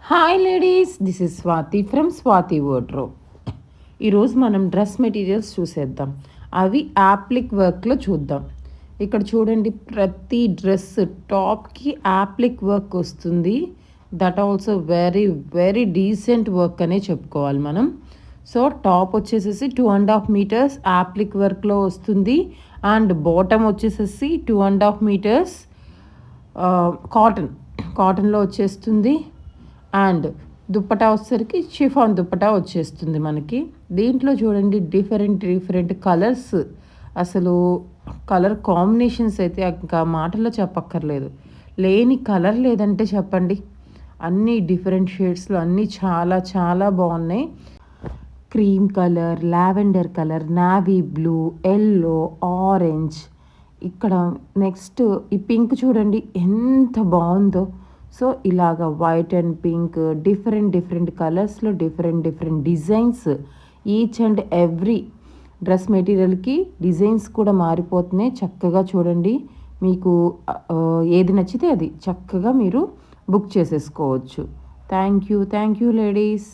Hi ladies, this is Swathi from Swathi wardrobe. ఈరోజు మనం dress materials చూసేద్దాం. అవి యాప్లిక్ వర్క్లో చూద్దాం. ఇక్కడ చూడండి, ప్రతి డ్రెస్ టాప్కి యాప్లిక్ వర్క్ వస్తుంది. That also very very decent work అనే చెప్పుకోవాలి మనం. సో టాప్ వచ్చేసేసి 2.5 మీటర్స్ యాప్లిక్ వర్క్లో వస్తుంది. అండ్ బాటమ్ వచ్చేసేసి 2.5 మీటర్స్ కాటన్లో వచ్చేస్తుంది. అండ్ దుప్పటా వచ్చేసరికి షిఫాన్ దుప్పటా వచ్చేస్తుంది మనకి. దీంట్లో చూడండి, డిఫరెంట్ కలర్స్. అసలు కలర్ కాంబినేషన్స్ అయితే ఇంకా మాటల్లో చెప్పక్కర్లేదు. లేని కలర్ లేదంటే చెప్పండి. అన్నీ డిఫరెంట్ షేడ్స్లో అన్నీ చాలా చాలా బాగున్నాయి. Cream colour, lavender colour, navy blue, yellow, orange. ఇక్కడ నెక్స్ట్ ఈ పింక్ చూడండి ఎంత బాగుందో. సో ఇలాగ వైట్ అండ్ పింక్, డిఫరెంట్ కలర్స్లో different designs. Each and every dress మెటీరియల్కి డిజైన్స్ కూడా మారిపోతున్నాయి. చక్కగా చూడండి, మీకు ఏది నచ్చితే అది చక్కగా మీరు బుక్ చేసేసుకోవచ్చు. Thank you ladies.